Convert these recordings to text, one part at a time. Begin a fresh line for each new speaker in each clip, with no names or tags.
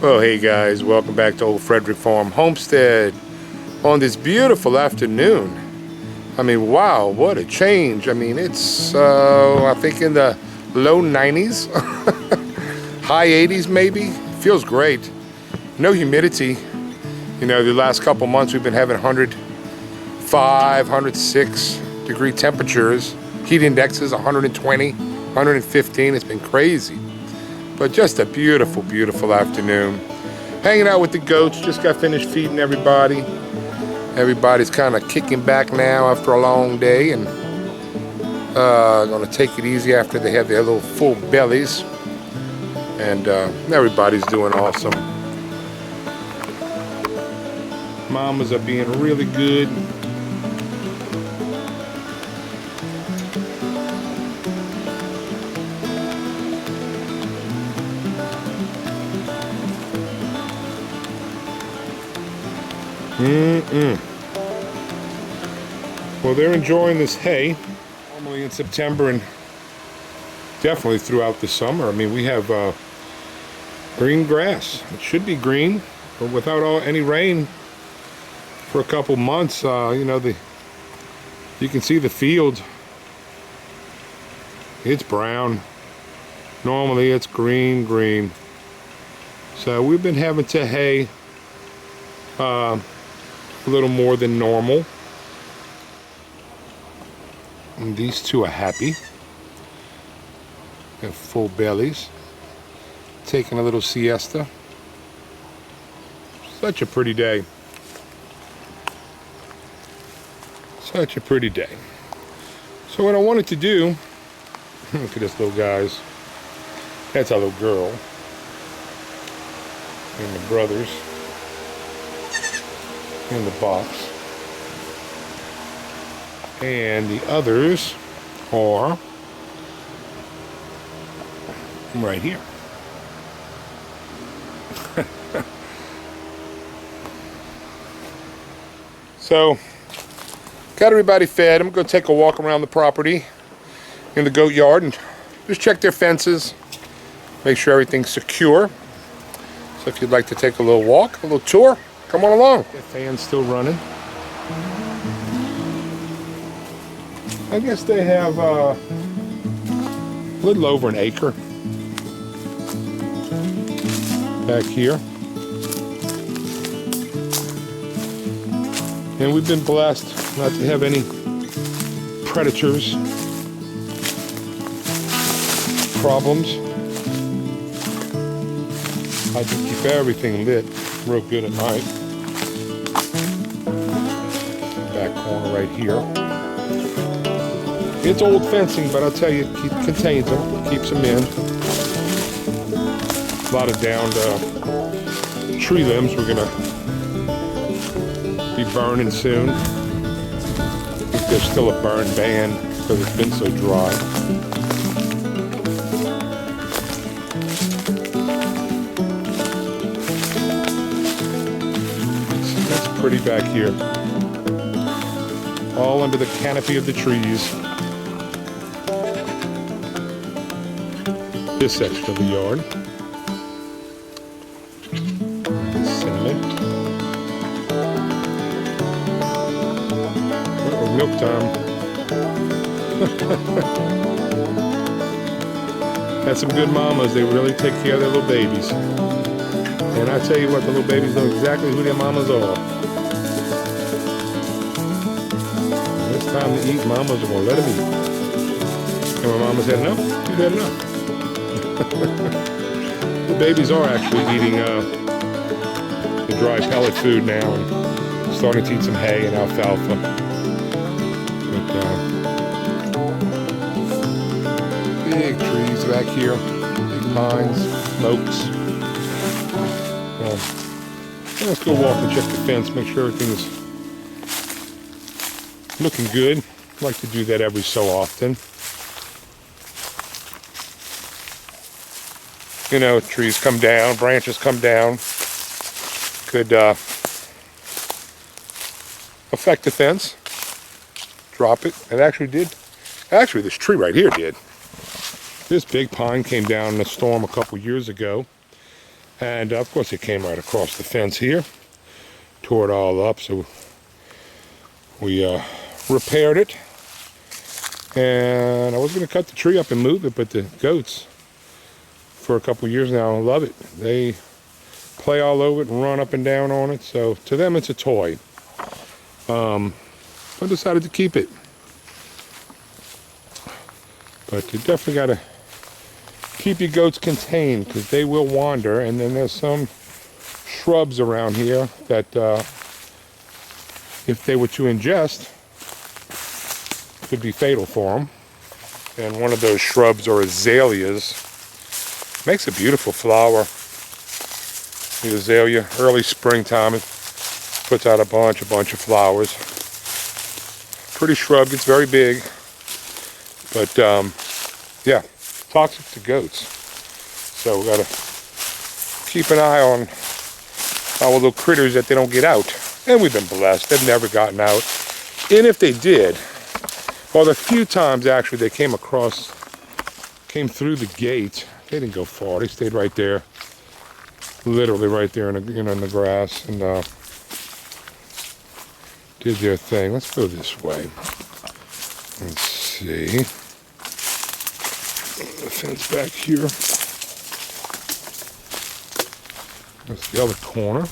Well, hey guys, welcome back to Old Frederick Farm Homestead on this beautiful afternoon. I mean, wow, what a change. I mean, it's, I think in the low 90s, high 80s maybe. Feels great. No humidity. You know, the last couple months we've been having 105, 106 degree temperatures. Heat indexes 120, 115. It's been crazy. But just a beautiful, beautiful afternoon. Hanging out with the goats. Just got finished feeding everybody. Everybody's kind of kicking back now after a long day, and gonna take it easy after they have their little full bellies. And everybody's doing awesome. Mamas are being really good. Well, they're enjoying this hay. Normally in September and definitely throughout the summer. I mean, we have green grass. It should be green, but without any rain for a couple months, you know, you can see the field. It's brown. Normally it's green. So we've been having to hay a little more than normal. And these two are happy. They have full bellies. Taking a little siesta. Such a pretty day. Such a pretty day. So what I wanted to do, look at this little guys. That's our little girl. And the brothers. In the box. And the others are right here. So, got everybody fed. I'm going to take a walk around the property in the goat yard and just check their fences, make sure everything's secure. So if you'd like to take a little walk, a little tour, come on along. The fan's still running. I guess they have a little over an acre back here. And we've been blessed not to have any predators, problems. I can keep everything lit real good at night. Back corner right here. It's old fencing, but I'll tell you, it contains them, keeps them in. A lot of downed tree limbs we're gonna be burning soon. I think there's still a burn ban because it's been so dry. It's pretty back here. All under the canopy of the trees. This section of the yard. Cinnamon. Oh, milk time. Had some good mamas. They really take care of their little babies. And I tell you what, the little babies know exactly who their mamas are. When it's time to eat, mamas are going to let them eat. And when mama said no, you had enough. The babies are actually eating the dry pellet food now and starting to eat some hay and alfalfa. But big trees back here, big pines, oaks. Let's go walk and check the fence, make sure everything is looking good. I like to do that every so often. You know, trees come down, branches come down. Could affect the fence. Drop it. It actually did. Actually, this tree right here did. This big pine came down in a storm a couple years ago. And of course it came right across the fence here. Tore it all up, so we repaired it. And I was going to cut the tree up and move it, but the goats, for a couple years now, love it. They play all over it and run up and down on it, so to them it's a toy. I decided to keep it. But you definitely got to keep your goats contained, because they will wander. And then there's some shrubs around here that if they were to ingest, could be fatal for them. And one of those shrubs are azaleas. Makes a beautiful flower. The azalea, early springtime, it puts out a bunch of flowers. Pretty shrub, gets very big. But yeah, toxic to goats. So we gotta keep an eye on our little critters that they don't get out. And we've been blessed, they've never gotten out. And if they did, well, the few times actually they came through the gate, they didn't go far, they stayed right there. Literally right there in the grass, and did their thing. Let's go this way. Let's see. The fence back here. That's the other corner.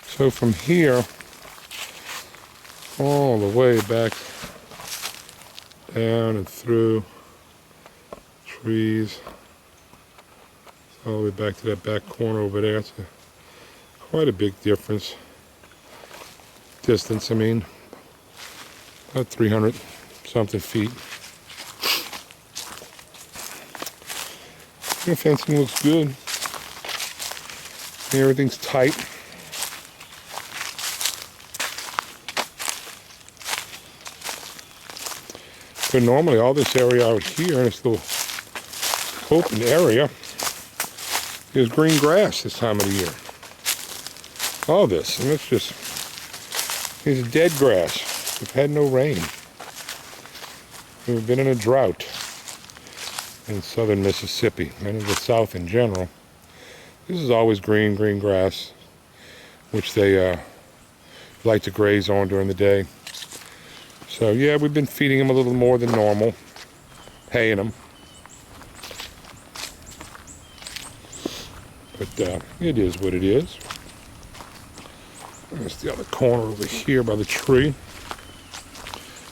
So from here, all the way back down and through trees, all the way back to that back corner over there. It's quite a big distance, I mean, about 300 something feet. The fencing looks good. Everything's tight. But normally all this area out here, in this little open area, is green grass this time of the year. All this, and it's just, it's dead grass. We've had no rain. We've been in a drought in southern Mississippi and in the south in general. This is always green grass, which they like to graze on during the day. So yeah, we've been feeding them a little more than normal, haying them. But it is what it is. There's the other corner over here by the tree.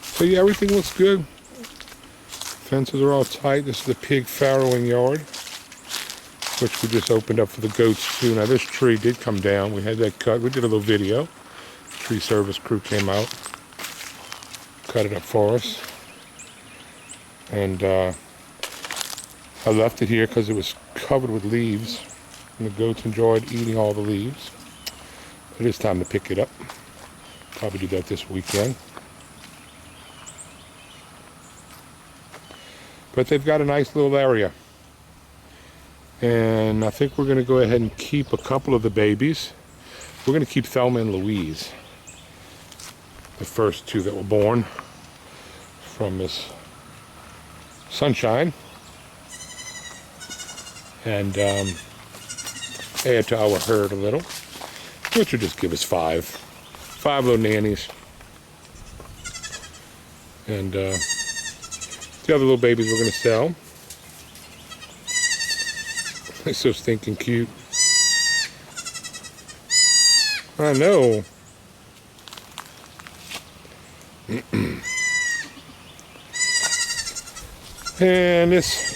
So yeah, everything looks good. Fences are all tight. This is the pig farrowing yard, which we just opened up for the goats too. Now this tree did come down. We had that cut. We did a little video. Tree service crew came out, cut it up for us. And I left it here because it was covered with leaves. And the goats enjoyed eating all the leaves. It is time to pick it up. Probably do that this weekend. But they've got a nice little area. And I think we're going to go ahead and keep a couple of the babies. We're going to keep Thelma and Louise, the first two that were born from Miss Sunshine. And add to our herd a little, which will just give us five little nannies. And the other little babies we're going to sell. They're so stinking cute. I know. And this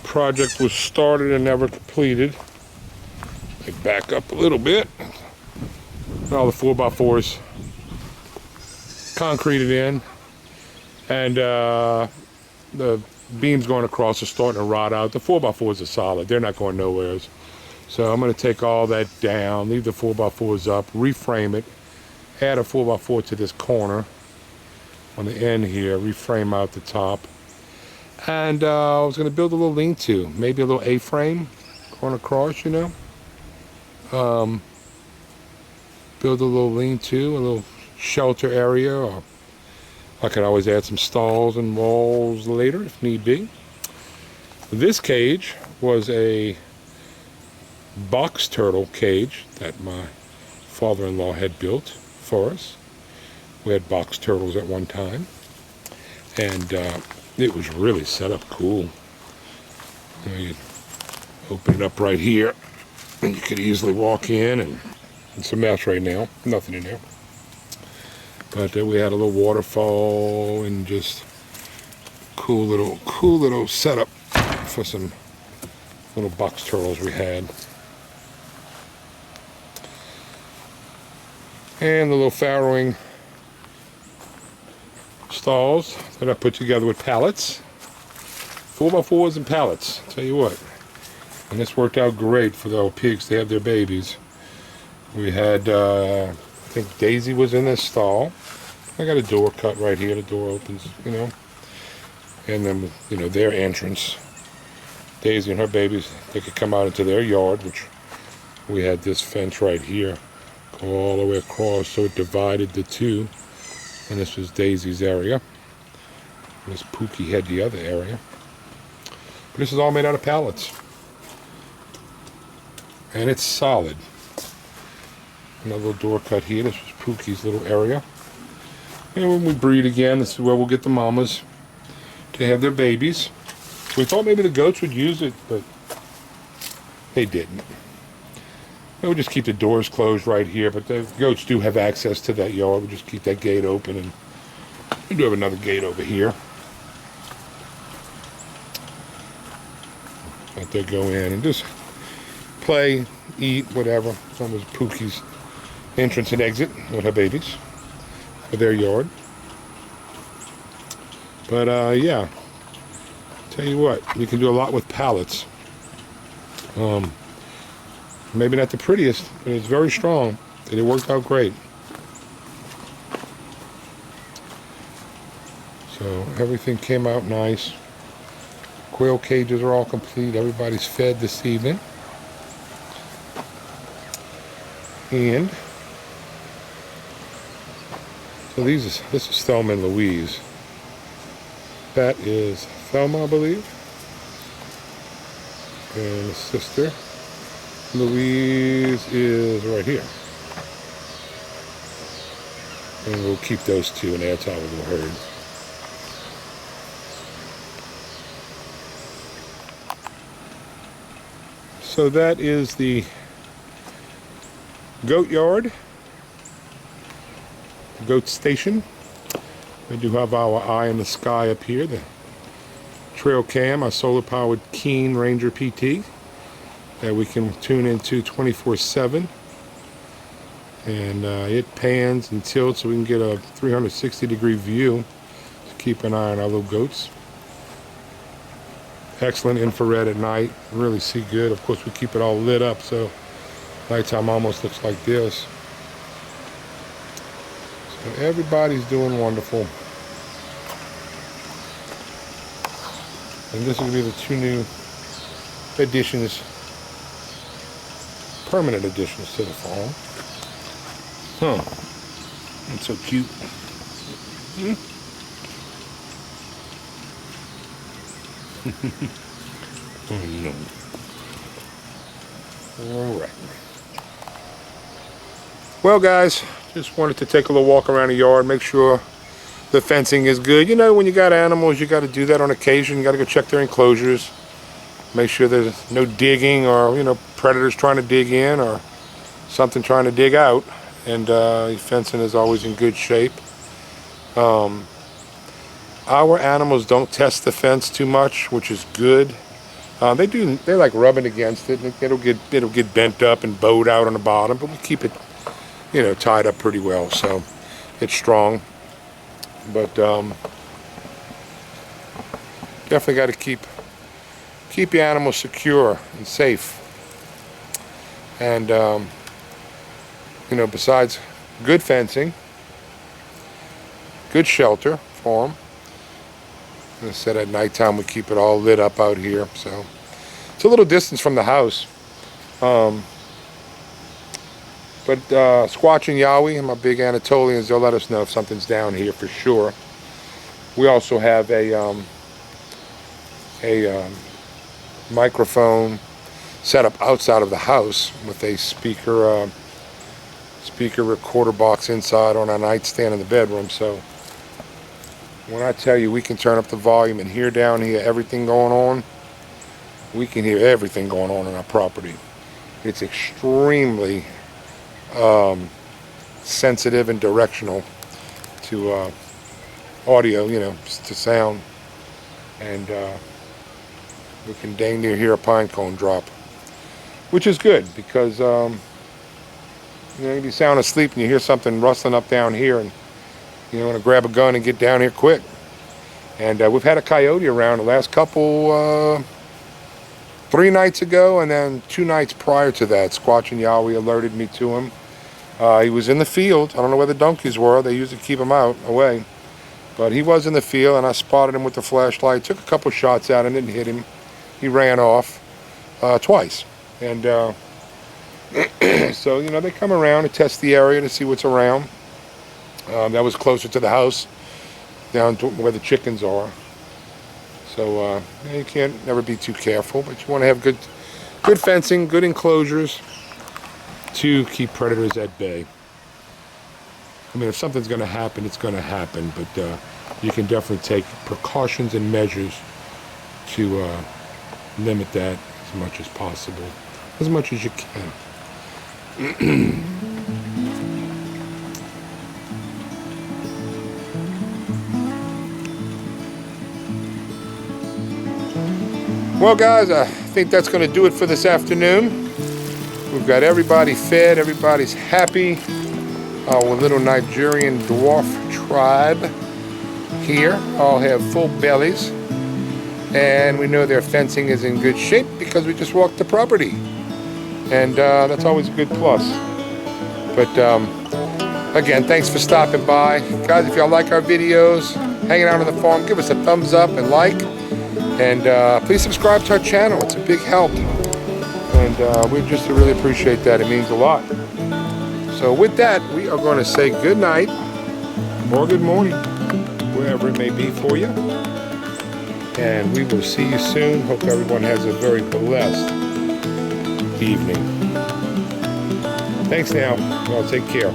project was started and never completed. They back up a little bit. All the 4x4s concreted in, and the beams going across are starting to rot out. The 4x4s are solid. They're not going nowhere. So I'm going to take all that down, leave the 4x4s up, reframe it, add a 4x4 to this corner on the end here, reframe out the top. And I was going to build a little lean-to, maybe a little A-frame going across, you know. Build a little lean-to, a little shelter area, or I could always add some stalls and walls later if need be. This cage was a box turtle cage that my father-in-law had built for us. We had box turtles at one time, and it was really set up cool. You know, you open it up right here, and you could easily walk in, and it's a mess right now, nothing in there. But we had a little waterfall and just cool little setup for some little box turtles we had. And the little farrowing stalls that I put together with pallets. 4x4s and pallets, I'll tell you what. And this worked out great for the old pigs to have their babies. We had, I think Daisy was in this stall. I got a door cut right here, the door opens, you know. And then, you know, their entrance. Daisy and her babies, they could come out into their yard, which we had this fence right here, go all the way across, so it divided the two. And this was Daisy's area. This Pookie had the other area. But this is all made out of pallets. And it's solid. Another little door cut here. This was Pookie's little area. And when we breed again, this is where we'll get the mamas to have their babies. We thought maybe the goats would use it, but they didn't. We'll just keep the doors closed right here, but the goats do have access to that yard. We'll just keep that gate open, and we do have another gate over here. Let they go in and just play, eat, whatever. It's almost Pookie's entrance and exit with her babies for their yard. But yeah, tell you what, you can do a lot with pallets. Maybe not the prettiest, but it's very strong, and it worked out great. So everything came out nice. Quail cages are all complete. Everybody's fed this evening. And so this is Thelma and Louise. That is Thelma, I believe. And the sister, Louise, is right here. And we'll keep those two and add to our little herd. So that is the goat yard, the goat station. We do have our eye in the sky up here, the trail cam, our solar powered Keen Ranger PT that we can tune into 24/7, and it pans and tilts so we can get a 360-degree view to keep an eye on our little goats. Excellent infrared at night, really see good. Of course, we keep it all lit up, so nighttime almost looks like this. So everybody's doing wonderful. And this is going to be the two new additions, permanent additions to the farm. Huh. That's so cute. Oh no. Alright. Well guys, just wanted to take a little walk around the yard, make sure the fencing is good. You know, when you got animals, you got to do that on occasion. You got to go check their enclosures, make sure there's no digging or, you know, predators trying to dig in or something trying to dig out. And fencing is always in good shape. Our animals don't test the fence too much, which is good. They like rubbing against it, and it'll get bent up and bowed out on the bottom, but we keep it, you know, tied up pretty well, so it's strong. But Definitely got to keep your animals secure and safe. And you know, besides good fencing, good shelter for them. As I said, at nighttime we keep it all lit up out here, so it's a little distance from the house. But Squatch and Yowie and my big Anatolians, they'll let us know if something's down here for sure. We also have a microphone set up outside of the house with a speaker recorder box inside on our nightstand in the bedroom. So when I tell you we can turn up the volume and hear down here everything going on, we can hear everything going on our property. It's extremely sensitive and directional to audio, you know, to sound, and we can dang near hear a pine cone drop, which is good because you know, you'd be sound asleep and you hear something rustling up down here, and you want to grab a gun and get down here quick. And we've had a coyote around the last couple 3 nights ago, and then 2 nights prior to that. Squatch and Yowie alerted me to him. He was in the field. I don't know where the donkeys were. They usually keep him out away. But he was in the field, and I spotted him with the flashlight. Took a couple shots at him, didn't hit him. He ran off twice. And so, you know, they come around and test the area to see what's around. That was closer to the house, down to where the chickens are. So you can't never be too careful, but you want to have good fencing, good enclosures to keep predators at bay. I mean, if something's going to happen, it's going to happen, but you can definitely take precautions and measures to limit that as much as possible, as much as you can. Well, guys, I think that's going to do it for this afternoon. We've got everybody fed, everybody's happy. Our little Nigerian dwarf tribe here all have full bellies, and we know their fencing is in good shape because we just walked the property, and that's always a good plus. But again, thanks for stopping by, guys. If y'all like our videos, hanging out on the farm, give us a thumbs up and like, and please subscribe to our channel. It's a big help, and we just really appreciate that. It means a lot. So with that, we are going to say good night or good morning, wherever it may be for you. And we will see you soon. Hope everyone has a very blessed evening. Thanks now. Well, take care.